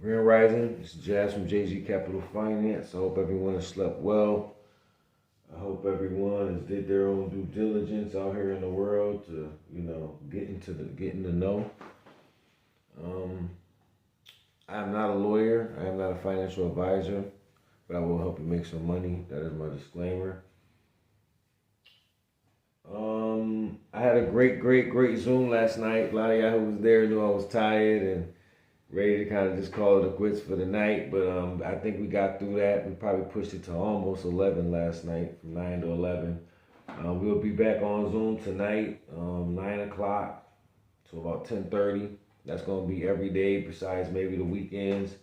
Grand Rising, it's Jazz from JG Capital Finance. I hope everyone has slept well. I hope everyone has did their own due diligence out here in the world to, get in the know. Um, I'm not a lawyer. I am not a financial advisor, but I will help you make some money. That is my disclaimer. I had a great Zoom last night. A lot of y'all who was there knew I was tired and ready to kind of just call it a quits for the night, but I think we got through that. We probably pushed it to almost 11 last night, from 9 to 11. We'll be back on Zoom tonight, 9 o'clock to about 10:30. That's going to be every day besides maybe the weekends.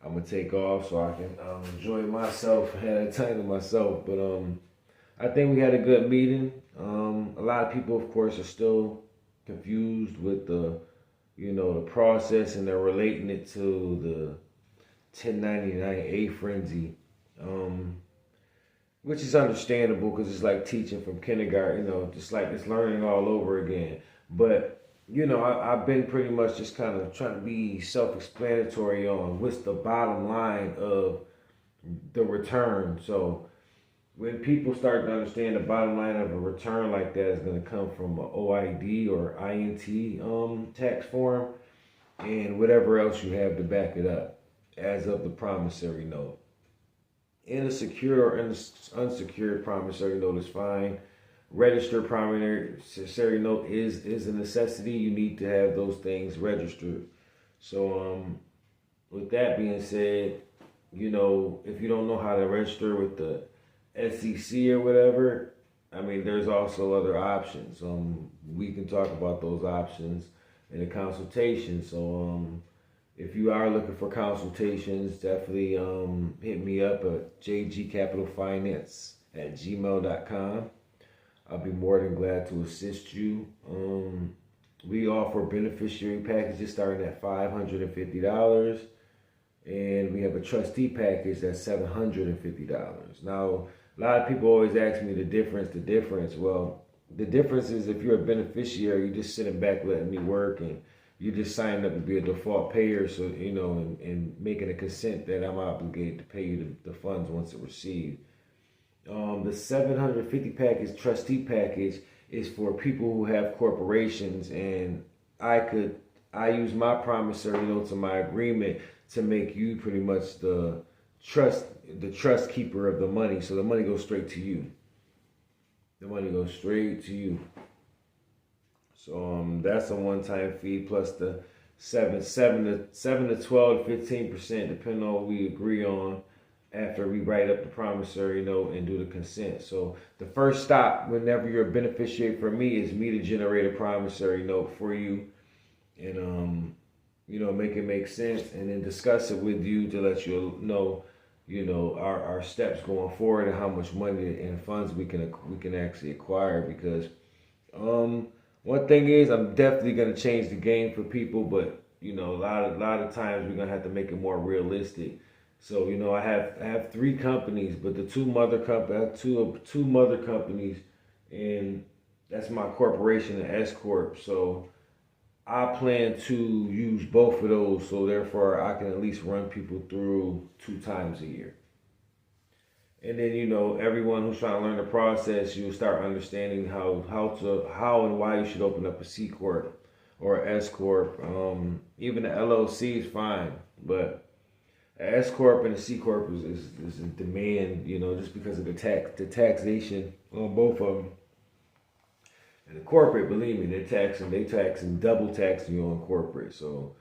I'm going to take off so I can enjoy myself, have time to myself. But I think we had a good meeting. A lot of people, of course, are still confused with the process, and they're relating it to the 1099A frenzy, which is understandable because it's like teaching from kindergarten, just like it's learning all over again. But, I've been pretty much just kind of trying to be self-explanatory on what's the bottom line of the return. So when people start to understand the bottom line of a return like that is going to come from an OID or INT tax form and whatever else you have to back it up as of the promissory note. In a secure or unsecured promissory note is fine. Registered promissory note is a necessity. You need to have those things registered. So with that being said, if you don't know how to register with the SEC or whatever, there's also other options. We can talk about those options in a consultation. So if you are looking for consultations, definitely hit me up at jgcapitalfinance@gmail.com. I'll be more than glad to assist you. We offer beneficiary packages starting at $550. And we have a trustee package that's $750. Now, a lot of people always ask me the difference. Well, the difference is if you're a beneficiary, you're just sitting back letting me work, and you just signed up to be a default payer, so, and making a consent that I'm obligated to pay you the funds once it's received. The 750 package, trustee package, is for people who have corporations, and I use my promissory notes in my agreement to make you pretty much the trust keeper of the money. So the money goes straight to you. So that's a one-time fee plus the 7 to 12 to 15%, depending on what we agree on after we write up the promissory note and do the consent. So the first stop whenever you're a beneficiary for me is me to generate a promissory note for you, and make it make sense, and then discuss it with you to let you know, our steps going forward and how much money and funds we can actually acquire. Because one thing is, I'm definitely gonna change the game for people, but a lot of times we're gonna have to make it more realistic. So I have 3 companies, but the two mother companies, and that's my corporation and S corp. So I plan to use both of those, so therefore I can at least run people through 2 times a year. And then everyone who's trying to learn the process, you'll start understanding how and why you should open up a C corp or S corp. Even the LLC is fine, but a S corp and a C corp is in demand, just because of the taxation on both of them. And the corporate, believe me, they taxing double taxing you on corporate. So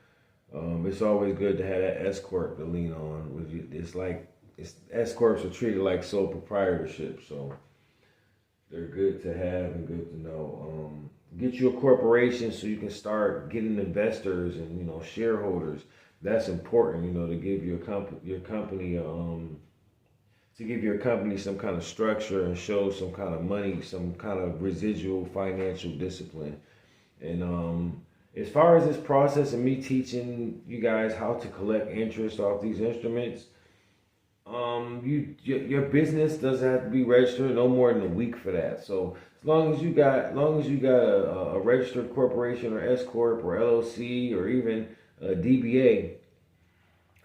it's always good to have that S corp to lean on. S corps are treated like sole proprietorship, so they're good to have and good to know. Get you a corporation so you can start getting investors and shareholders. That's important, to give your company some kind of structure and show some kind of money, some kind of residual financial discipline. And as far as this process of me teaching you guys how to collect interest off these instruments, your business doesn't have to be registered no more than a week for that. So as long as you got a registered corporation or S corp or LLC or even a DBA,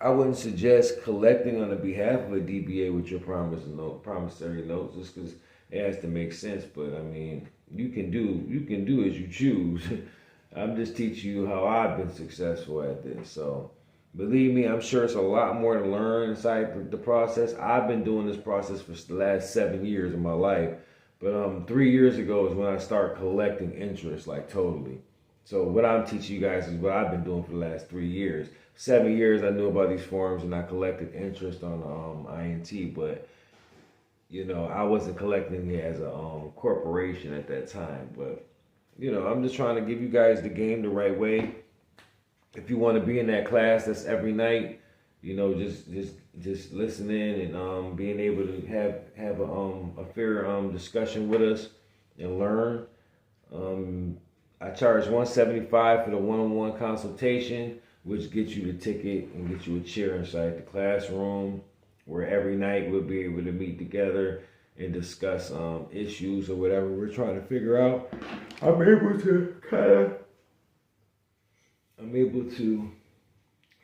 I wouldn't suggest collecting on the behalf of a DBA with your promissory notes, just because it has to make sense. But I mean, you can do as you choose. I'm just teaching you how I've been successful at this. So believe me, I'm sure it's a lot more to learn inside the process. I've been doing this process for the last 7 years of my life, but 3 years ago is when I started collecting interest, like totally. So what I'm teaching you guys is what I've been doing for the last 3 years. 7 years I knew about these forms and I collected interest on INT, but I wasn't collecting it as a corporation at that time. But I'm just trying to give you guys the game the right way. If you want to be in that class, that's every night. Just listening and being able to have a fair discussion with us and learn. I charge $175 for the one-on-one consultation, which gets you the ticket and gets you a chair inside the classroom, where every night we'll be able to meet together and discuss issues or whatever we're trying to figure out. I'm able to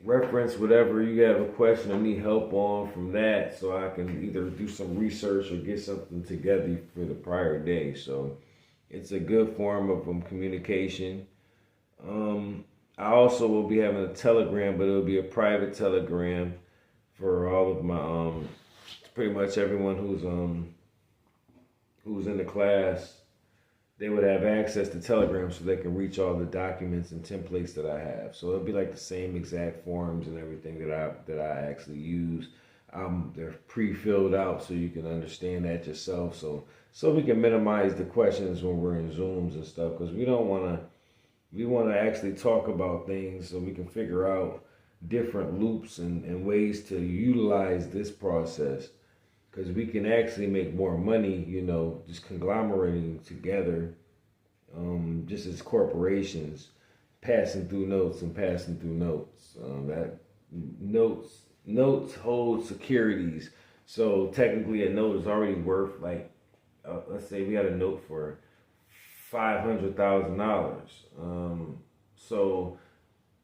reference whatever you have a question or need help on from that, so I can either do some research or get something together for the prior day. So it's a good form of communication. I also will be having a Telegram, but it'll be a private Telegram for all of my pretty much everyone who's in the class. They would have access to Telegram so they can reach all the documents and templates that I have. So it'll be like the same exact forms and everything that I actually use. They're pre-filled out so you can understand that yourself. So we can minimize the questions when we're in Zooms and stuff, because we want to actually talk about things so we can figure out different loops and ways to utilize this process, because we can actually make more money, just conglomerating together, just as corporations, passing through notes. That notes hold securities. So technically a note is already worth, like, let's say we had a note for $500,000. So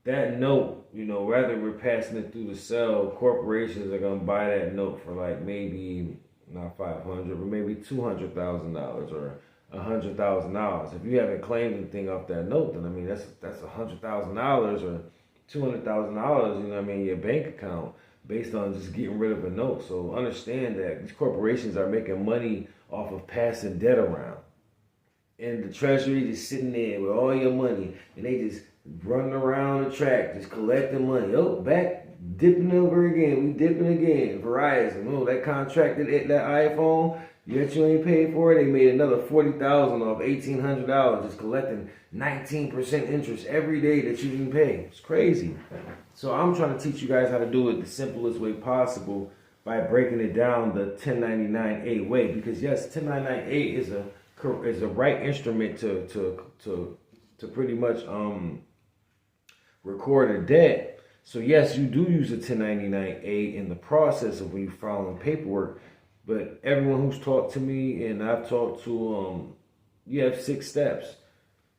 that note, whether we're passing it through the cell, corporations are gonna buy that note for like maybe not 500, but maybe $200,000 or $100,000. If you haven't claimed anything off that note, then I mean that's $100,000 or $200,000, in your bank account based on just getting rid of a note. So understand that these corporations are making money off of passing debt around. And the treasury just sitting there with all your money, and they just running around the track, just collecting money. Oh, back, dipping over again. We dipping again. Verizon, that contract, that iPhone, yet you ain't paid for it. They made another $40,000 off $1,800, just collecting 19% interest every day that you didn't pay. It's crazy. So I'm trying to teach you guys how to do it the simplest way possible by breaking it down the 1099-A way. Because yes, 1099-A is a right instrument to pretty much record a debt. So yes, you do use a 1099-A in the process of when you're filing paperwork. But everyone who's talked to me and I've talked to, you have 6 steps.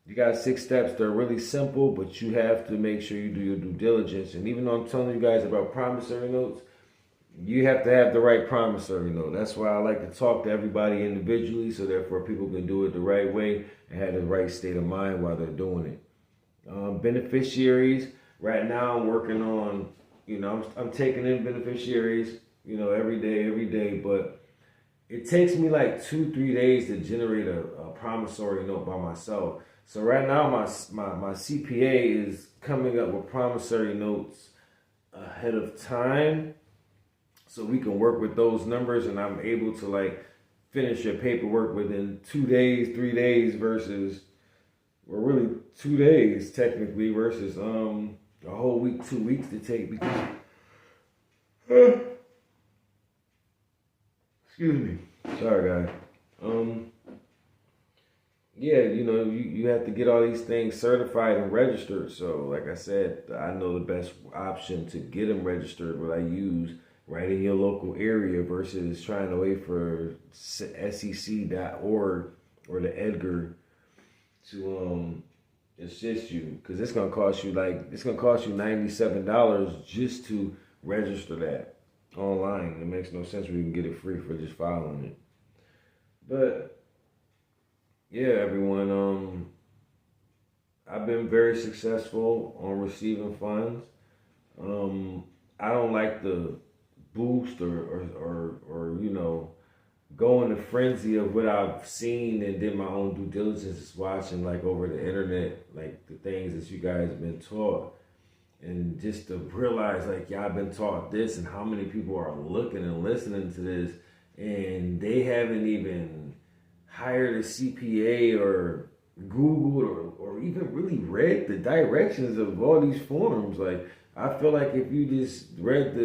You got 6 steps. They're really simple, but you have to make sure you do your due diligence. And even though I'm telling you guys about promissory notes, you have to have the right promissory note. That's why I like to talk to everybody individually, so therefore people can do it the right way and have the right state of mind while they're doing it. Beneficiaries, right now I'm working on, I'm taking in beneficiaries, every day, but it takes me like 2-3 days to generate a promissory note by myself. So right now my CPA is coming up with promissory notes ahead of time, so we can work with those numbers, and I'm able to like finish your paperwork within 2 days, 3 days versus, well, really 2 days technically versus a whole week, 2 weeks to take, because excuse me, sorry guys. Yeah, you have to get all these things certified and registered. So like I said, I know the best option to get them registered, what I use right in your local area versus trying to wait for sec.org or the Edgar to assist you, because it's gonna cost you $97 just to register that online. It makes no sense. We can get it free for just following it. But yeah, everyone, I've been very successful on receiving funds. I don't like the boost or go in the frenzy of what I've seen and did my own due diligence watching like over the internet, like the things that you guys have been taught. And just to realize like y'all been taught this and how many people are looking and listening to this and they haven't even hired a CPA or Googled or even really read the directions of all these forms. Like I feel like if you just read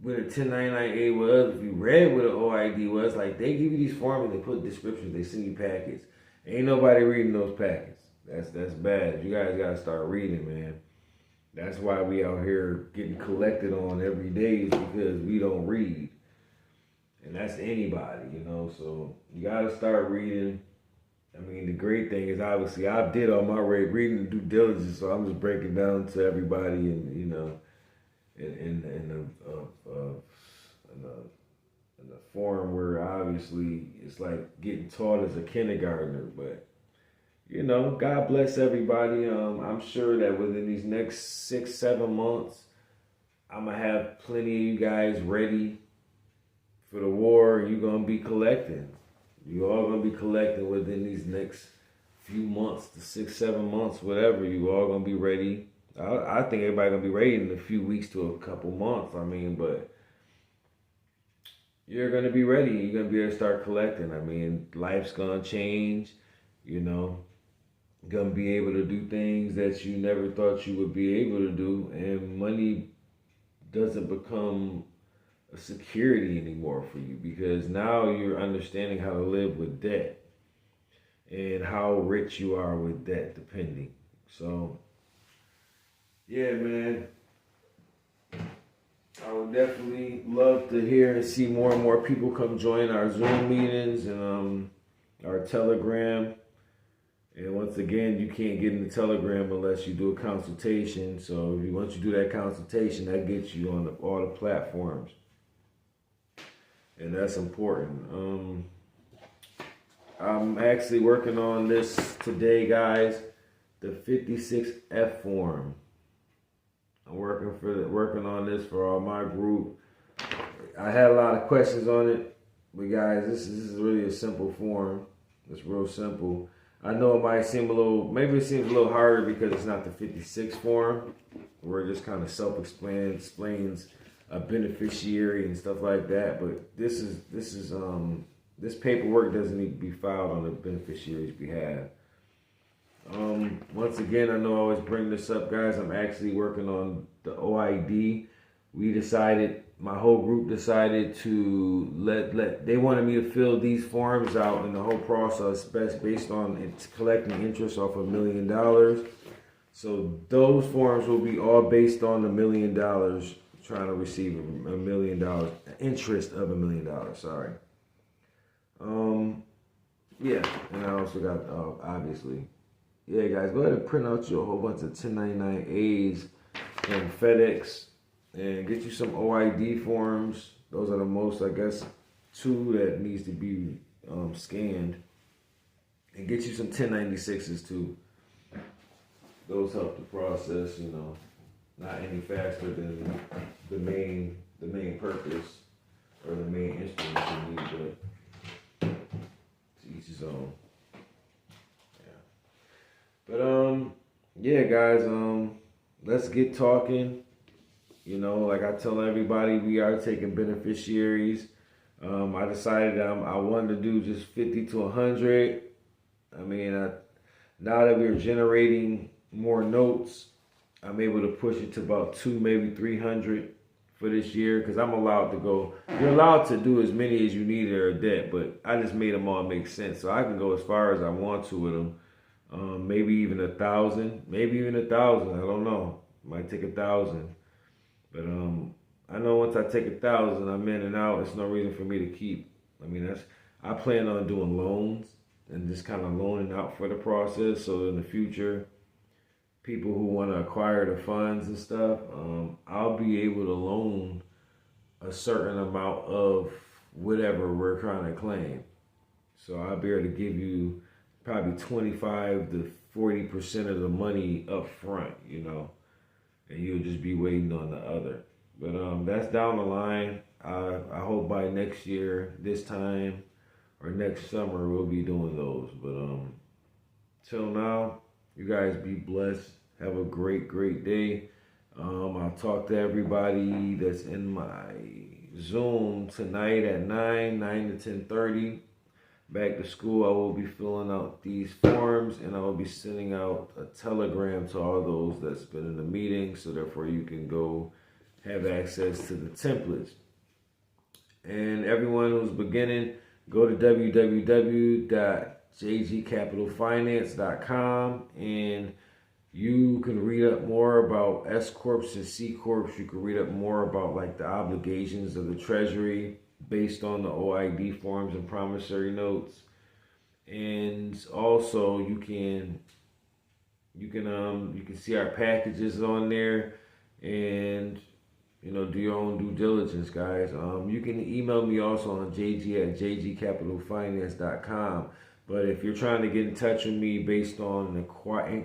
what a 1099A was, if you read what an OID was, like they give you these forms and they put descriptions, they send you packets. Ain't nobody reading those packets. That's bad. You guys gotta start reading, man. That's why we out here getting collected on every day is because we don't read. And that's anybody, so you gotta start reading. I mean, the great thing is obviously I did all my reading and due diligence, so I'm just breaking down to everybody and in a forum where obviously it's like getting taught as a kindergartner, but God bless everybody. I'm sure that within these next 6-7 months, I'm gonna have plenty of you guys ready for the war. You're gonna be collecting. You all gonna be collecting within these next few months, to 6-7 months, whatever. You all gonna be ready. I think everybody gonna be ready in a few weeks to a couple months. I mean, but you're gonna be ready. You're gonna be able to start collecting. I mean, life's gonna change. Gonna be able to do things that you never thought you would be able to do, and money doesn't become a security anymore for you because now you're understanding how to live with debt and how rich you are with debt, depending. So, yeah, man, I would definitely love to hear and see more and more people come join our Zoom meetings and our Telegram. And once again, you can't get in the Telegram unless you do a consultation. So once you do that consultation, that gets you on all the platforms. And that's important. I'm actually working on this today, guys. The 56F form. I'm working on this for all my group. I had a lot of questions on it, but guys, this is really a simple form. It's real simple. I know it might seem maybe it seems a little harder because it's not the 56 form, where it just kind of explains a beneficiary and stuff like that. But this paperwork doesn't need to be filed on the beneficiary's behalf. Once again, I know I always bring this up, guys. I'm actually working on the OID. My whole group decided to they wanted me to fill these forms out in the whole process based on collecting interest off $1 million. So those forms will be all based on $1 million, trying to receive $1 million, interest of $1 million, sorry. Yeah, and I also got, obviously, yeah, guys, go ahead and print out your whole bunch of 1099As from FedEx. And get you some OID forms. Those are the most, I guess, 2 that needs to be scanned. And get you some 1096s too. Those help the process, not any faster than the main purpose or the main instrument you need, but to each his own. Yeah. But yeah, guys, let's get talking. Like I tell everybody, we are taking beneficiaries. I decided I wanted to do just 50 to 100. I mean, now that we're generating more notes, I'm able to push it to about 200, maybe 300 for this year because I'm allowed to go. You're allowed to do as many as you need or a debt, but I just made them all make sense. So I can go as far as I want to with them. Maybe even 1,000, maybe even 1,000. I don't know. Might take 1,000. But I know once I take 1,000, I'm in and out. It's no reason for me to keep. I mean, I plan on doing loans and just kind of loaning out for the process. So in the future, people who want to acquire the funds and stuff, I'll be able to loan a certain amount of whatever we're trying to claim. So I'll be able to give you probably 25 to 40% of the money up front, and you'll just be waiting on the other. But that's down the line. I hope by next year, this time, or next summer, we'll be doing those. But till now, you guys be blessed. Have a great, great day. I'll talk to everybody that's in my Zoom tonight at 9 to 10:30. Back to school, I will be filling out these forms, and I will be sending out a telegram to all those that's been in the meeting, so therefore you can go have access to the templates. And everyone who's beginning, go to www.jgcapitalfinance.com, and you can read up more about S Corps and C Corps. You can read up more about like the obligations of the Treasury based on the OID forms and promissory notes. And also you can see our packages on there, and do your own due diligence, guys. You can email me also on jg@jgcapitalfinance.com. But if you're trying to get in touch with me based on an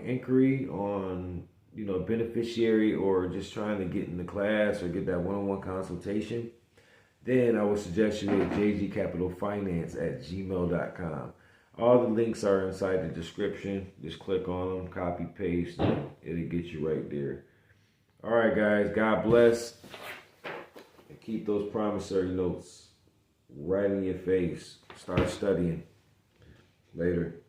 inquiry on, beneficiary, or just trying to get in the class or get that one-on-one consultation, then I would suggest you at jgcapitalfinance@gmail.com. All the links are inside the description. Just click on them, copy, paste, and it'll get you right there. All right, guys. God bless. And keep those promissory notes right in your face. Start studying. Later.